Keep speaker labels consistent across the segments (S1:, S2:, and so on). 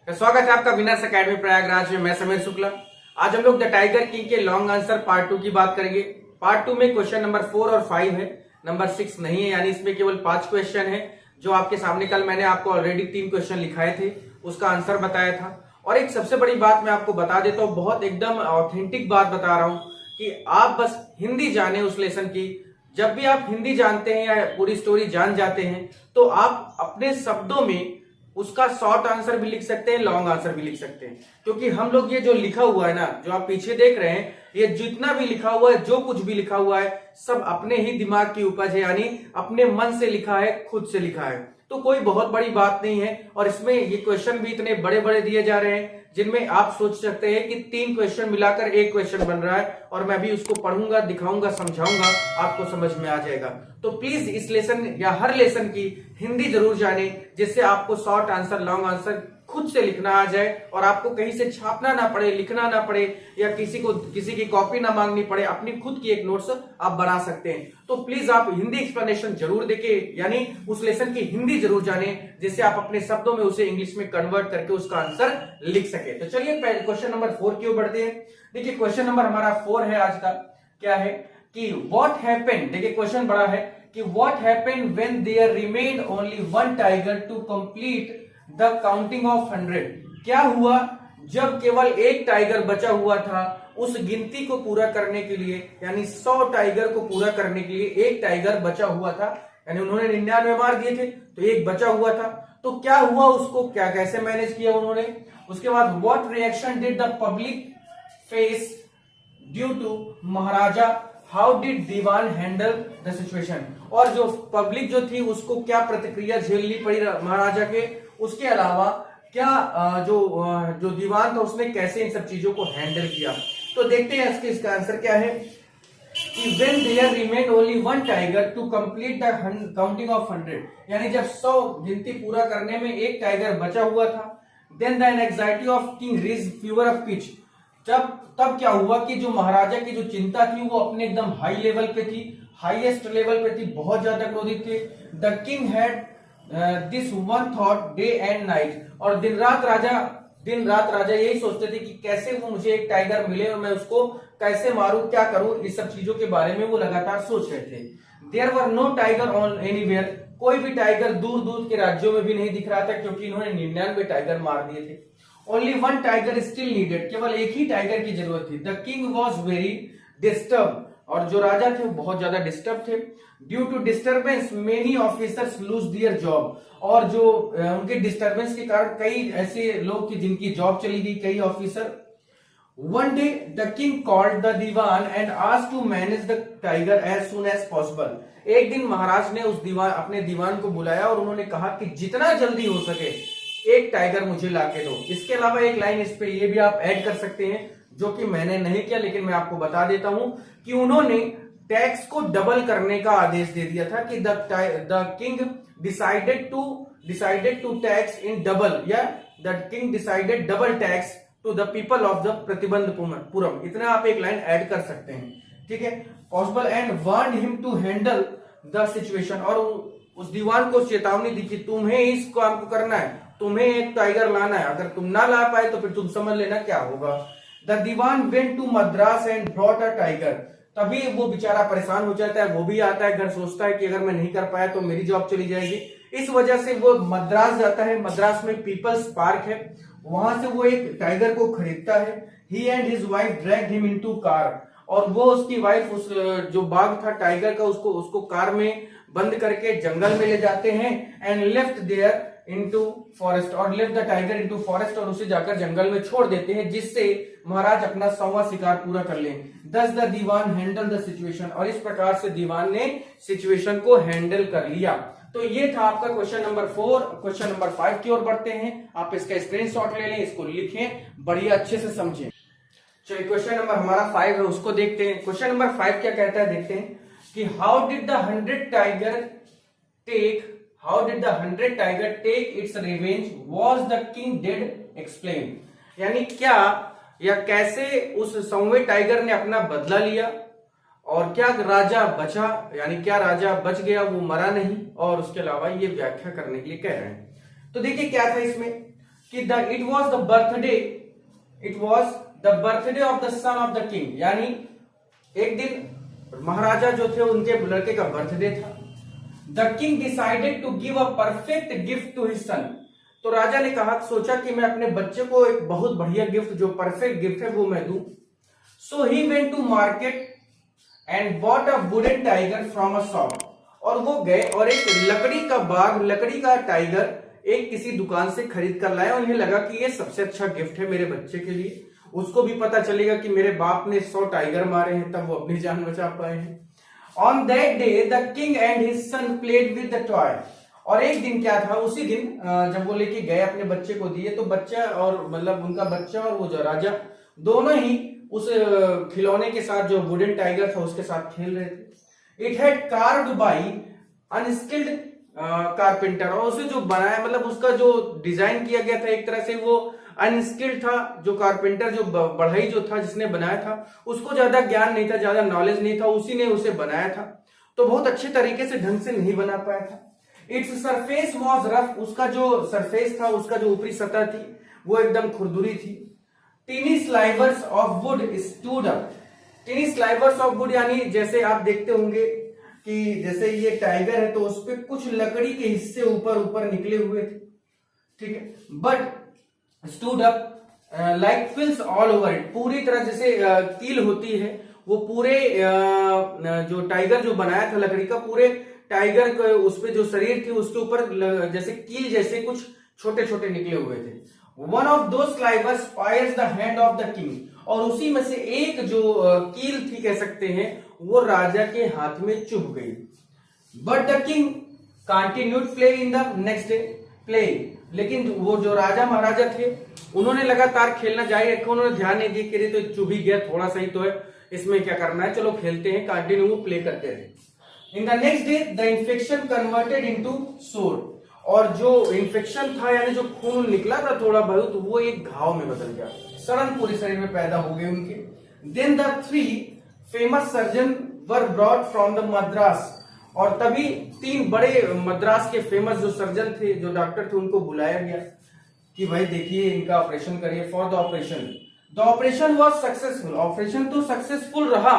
S1: तो स्वागत है आपका विनर्स एकेडमी प्रयागराज में। मैं समीर शुक्ला। आज हम लोग द टाइगर किंग के लॉन्ग आंसर पार्ट 2 की बात करेंगे। पार्ट 2 में क्वेश्चन नंबर 4 और 5 है, नंबर 6 नहीं है, यानी इसमें केवल 5 क्वेश्चन है। जो आपके सामने कल मैंने आपको ऑलरेडी 3 क्वेश्चन लिखाए थे, उसका आंसर बताया था। और एक सबसे बड़ी बात मैं आपको बता देता हूँ, बहुत एकदम ऑथेंटिक बात बता रहा हूँ कि आप बस हिंदी जाने उस लेसन की। जब भी आप हिंदी जानते हैं या पूरी स्टोरी जान जाते हैं तो आप अपने शब्दों में उसका शॉर्ट आंसर भी लिख सकते हैं, लॉन्ग आंसर भी लिख सकते हैं। क्योंकि हम लोग ये जो लिखा हुआ है ना, जो आप पीछे देख रहे हैं, ये जितना भी लिखा हुआ है, जो कुछ भी लिखा हुआ है, सब अपने ही दिमाग की उपज है, यानी अपने मन से लिखा है, खुद से लिखा है। तो कोई बहुत बड़ी बात नहीं है। और इसमें ये क्वेश्चन भी इतने बड़े बड़े दिए जा रहे हैं जिनमें आप सोच सकते हैं कि 3 क्वेश्चन मिलाकर एक क्वेश्चन बन रहा है। और मैं भी उसको पढ़ूंगा, दिखाऊंगा, समझाऊंगा, आपको समझ में आ जाएगा। तो प्लीज इस लेसन या हर लेसन की हिंदी जरूर जाने, जिससे आपको शॉर्ट आंसर, लॉन्ग आंसर खुद से लिखना आ जाए और आपको कहीं से छापना ना पड़े, लिखना ना पड़े, या किसी की कॉपी ना मांगनी पड़े। अपनी खुद की एक नोट्स आप बना सकते हैं। तो प्लीज आप हिंदी एक्सप्लेनेशन जरूर देखें, यानी उस लेसन की हिंदी जरूर जाने, जिससे आप अपने शब्दों में उसे इंग्लिश में कन्वर्ट करके उसका आंसर लिख सके। तो चलिए क्वेश्चन नंबर 4 की ओर बढ़ते हैं। देखिए क्वेश्चन नंबर हमारा 4 है आज का। क्या है कि व्हाट हैपेंड, देखिए क्वेश्चन बड़ा है कि what happened when there remained only one tiger to complete the counting of 100। क्या हुआ जब केवल एक टाइगर बचा हुआ था उस गिनती को पूरा करने के लिए, यानी 100 टाइगर को पूरा करने के लिए एक टाइगर बचा हुआ था। यानी उन्होंने 99 मार दिए थे तो एक बचा हुआ था। तो क्या हुआ, उसको क्या कैसे मैनेज किया उन्होंने। उसके बाद what reaction did the public face due to Maharaja, how did Dewan handle the situation. और जो पब्लिक जो थी उसको क्या प्रतिक्रिया झेलनी पड़ी महाराजा के। उसके अलावा क्या जो दीवान था उसने कैसे इन सब चीजों को हैंडल किया। तो देखते हैं इसका आंसर क्या है कि when there remained only one tiger to complete the counting of 100, यानी जब 100 गिनती पूरा करने में एक टाइगर बचा हुआ था, then the anxiety of king reached fever of pitch। तब क्या हुआ कि जो महाराजा की जो चिंता थी वो अपने एकदम हाई लेवल पे थी, हाईएस्ट लेवल पे थी, बहुत ज्यादा क्रोधित थे। The king had this one thought day and night. और दिन रात राजा यही सोचते थे कि कैसे वो मुझे एक टाइगर मिले और मैं उसको कैसे मारूं, क्या करूं, इस सब चीजों के बारे में वो लगातार सोच रहे थे। There were no tiger on anywhere, कोई भी टाइगर दूर दूर के राज्यों में भी नहीं दिख रहा था, क्योंकि इन्होंने 99 टाइगर मार दिए थे। Only one tiger still needed, केवल एक ही टाइगर की जरूरत थी। The king was very disturb, और जो राजा थे वो बहुत ज्यादा डिस्टर्ब थे। Due to disturbance many officers lose their job, और जो उनके डिस्टर्बेंस के कारण कई ऐसे लोग थे जिनकी जॉब चली गई, कई officer. One day the king called the Dewan and asked to manage the tiger as soon as possible. एक दिन महाराज ने अपने दीवान को बुलाया और उन्होंने कहा कि जितना जल्दी हो सके एक टाइगर मुझे लाके दो। इसके अलावा एक लाइन इस पे ये भी आप ऐड कर सकते हैं, जो कि मैंने नहीं किया, लेकिन मैं आपको बता देता हूं कि उन्होंने टैक्स को डबल करने का आदेश दे दिया था कि the king decided to tax in double, या the king decided double tax to the people of the Pratibandhapuram. इतना आप एक लाइन ऐड कर सकते हैं, ठीक है, possible, and warn him to handle the situation. और उस दीवान को चेतावनी दी कि तुम्हें इस काम को करना है, तुम्हें एक टाइगर लाना है, अगर तुम ना ला पाए तो फिर तुम समझ लेना क्या होगा। The Dewan went to Madras and brought a tiger. तभी वो बेचारा परेशान हो जाता है, वो भी आता है घर, सोचता है कि अगर मैं नहीं कर पाया तो मेरी जॉब चली जाएगी। इस वजह से वो मद्रास जाता है। मद्रास में पीपल्स पार्क है, वहां से वो एक टाइगर को खरीदता है। He and his wife dragged him into car, और वो उसकी वाइफ उस जो बाघ था टाइगर का, उसको कार में बंद करके जंगल में ले जाते हैं। And left there into forest, और left the tiger into forest, और उसे जाकर जंगल में छोड़ देते हैं, जिससे महाराज अपना 100वां शिकार पूरा कर लें। Thus the Dewan handle the situation, और इस प्रकार से दीवान ने सिचुएशन को हैंडल कर लिया। तो ये था आपका क्वेश्चन नंबर 4। क्वेश्चन नंबर 5 की ओर बढ़ते हैं। आप इसका स्क्रीनशॉट ले लें, इसको लिखें, बढ़िया अच्छे से समझें। चलिए क्वेश्चन नंबर हमारा 5 है, उसको देखते हैं। क्वेश्चन नंबर 5 क्या कहता है, देखते हैं कि how did the 100 tiger take its revenge, was the king dead, explain. यानी क्या या कैसे उस 100वें टाइगर ने अपना बदला लिया, और क्या राजा बचा, यानी क्या राजा बच गया, वो मरा नहीं। और उसके अलावा ये व्याख्या करने के लिए कह रहे हैं। तो देखिए क्या था इसमें कि it was the birthday of the son of the king, यानी एक दिन महाराजा जो थे उनके लड़के का बर्थडे था। The king decided to give a perfect gift to his son. तो राजा ने कहा, सोचा कि मैं अपने बच्चे को एक बहुत बढ़िया गिफ्ट, जो परफेक्ट गिफ्ट है वो मैं दूं। So he went to market and bought a wooden tiger from a shop. और वो गए और एक लकड़ी का बाग, लकड़ी का टाइगर एक किसी दुकान से खरीद कर लाए। उन्हें लगा कि ये सबसे अच्छा गिफ्ट है मेरे बच्चे के लिए, उसको भी पता चलेगा कि मेरे बाप ने 100 टाइगर मारे हैं, तब वो अपनी जान बचा पाए हैं। On that day the king and his son played with the toy. और एक दिन क्या था, उसी दिन जब वो लेके गए अपने बच्चे को दिए, तो बच्चा और मतलब उनका बच्चा और वो जो राजा दोनों ही उस खिलौने के साथ, जो वुडन टाइगर था उसके साथ खेल रहे थे। It had carved by unskilled carpenter. और उसे जो बनाया, मतलब उसका जो डिजाइन किया गया था एक तरह से वो अनस्किल्ड था। जो कारपेंटर, जो बढ़ई जो था जिसने बनाया था, उसको ज्यादा ज्ञान नहीं था, ज्यादा नॉलेज नहीं था, उसी ने उसे बनाया था, तो बहुत अच्छे तरीके से ढंग से नहीं बना पाया था। Its surface was rough. उसका जो सरफेस था, उसका जो ऊपरी सतह थी वो एकदम खुरदुरी थी। Tiny slivers of wood stood up. Tiny slivers of wood यानी जैसे आप देखते होंगे कि जैसे ये टाइगर है तो उस पर कुछ लकड़ी के हिस्से ऊपर ऊपर निकले हुए थे, ठीक है। But stood up like quills all over it. पूरी तरह जैसे कील होती है, वो पूरे जो टाइगर जो बनाया था लकड़ी का, पूरे टाइगर के उस पे जो शरीर थी उसके ऊपर जैसे कील जैसे कुछ छोटे छोटे निकले हुए थे। One of those slivers fires the hand of the king. और उसी में से एक जो कील थी कह सकते हैं, वो राजा के हाथ में चुभ गई। But the king continued play in the next day play. लेकिन वो जो राजा महाराजा थे उन्होंने लगातार खेलना जारी रखा। उन्होंने ध्यान नहीं दिया कि तो चुभ ही गया, थोड़ा सा ही तो है, इसमें क्या करना है, चलो खेलते हैं, कंटिन्यू प्ले करते रहे। In the next day the infection converted into सोर। और जो इन्फेक्शन था यानी जो खून निकला था थोड़ा बहुत, तो वो एक घाव में बदल गया, सड़न पूरे शरीर में पैदा हो गई उनके। Then the 3 famous surgeon were brought from the Madras. और तभी 3 बड़े मद्रास के फेमस जो सर्जन थे, जो डॉक्टर थे, उनको बुलाया गया कि भाई देखिए इनका ऑपरेशन करिए। For the operation was successful. Operation तो सक्सेसफुल रहा,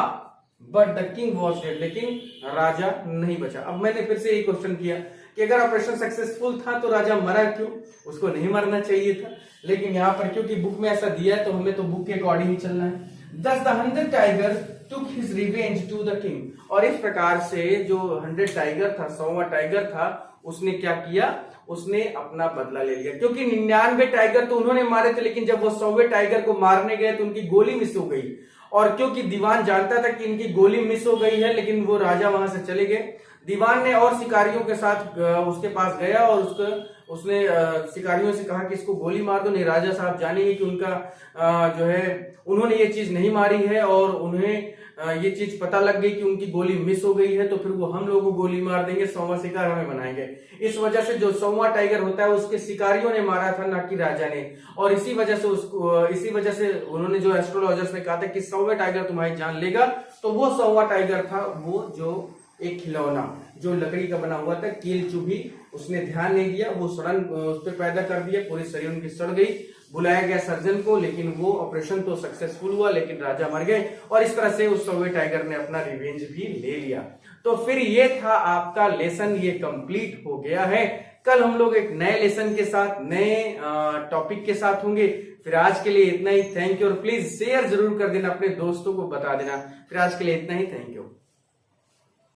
S1: but the king was dead. लेकिन राजा नहीं बचा। अब मैंने फिर से यही क्वेश्चन किया कि अगर ऑपरेशन सक्सेसफुल था तो राजा मरा क्यों? उसको नहीं मरना चाहिए था। लेकिन यहाँ पर क्योंकि बुक में ऐसा दिया है तो हमें तो बुक के अकॉर्डिंग ही चलना है। Thus the 100 tiger took his revenge to the king। और इस प्रकार से जो 100 टाइगर था, 100वां टाइगर था, उसने क्या किया, उसने अपना बदला ले लिया। क्योंकि 99 टाइगर तो उन्होंने मारे थे, लेकिन जब वो 100वें टाइगर को मारने गए तो उनकी गोली मिस हो गई। और क्योंकि दीवान जानता था कि इनकी गोली मिस हो गई है, लेकिन वो राजा वहां से चले गए। दीवान ने और शिकारियों के साथ उसके पास गया और उसने शिकारियों से कहा कि इसको गोली मार दो, नहीं राजा साहब जानेंगे कि उनका जो है उन्होंने ये चीज नहीं मारी है और उन्हें ये चीज पता लग गई कि उनकी गोली मिस हो गई है, तो फिर वो हम लोगों को गोली मार देंगे, 100वां शिकार हमें बनाएंगे। इस वजह से जो 100वां टाइगर होता है उसके शिकारियों ने मारा था, ना कि राजा ने। और इसी वजह से उन्होंने जो एस्ट्रोलॉजर्स ने कहा था कि 100वें टाइगर तुम्हारी जान लेगा, तो वो 100वां टाइगर था, वो जो एक खिलौना जो लकड़ी का बना हुआ था, कील चुभी, उसने ध्यान नहीं दिया, वो सड़न उस पर पैदा कर दिया, पूरी शरीर उनकी सड़ गई। बुलाया गया सर्जन को, लेकिन वो ऑपरेशन तो सक्सेसफुल हुआ, लेकिन राजा मर गए। और इस तरह से उस 100वें टाइगर ने अपना रिवेंज भी ले लिया। तो फिर ये था आपका लेसन, ये कंप्लीट हो गया है। कल हम लोग एक नए लेसन के साथ, नए टॉपिक के साथ होंगे। फिर आज के लिए इतना ही, थैंक यू। और प्लीज शेयर जरूर कर देना, अपने दोस्तों को बता देना। फिर आज के लिए इतना ही, थैंक यू।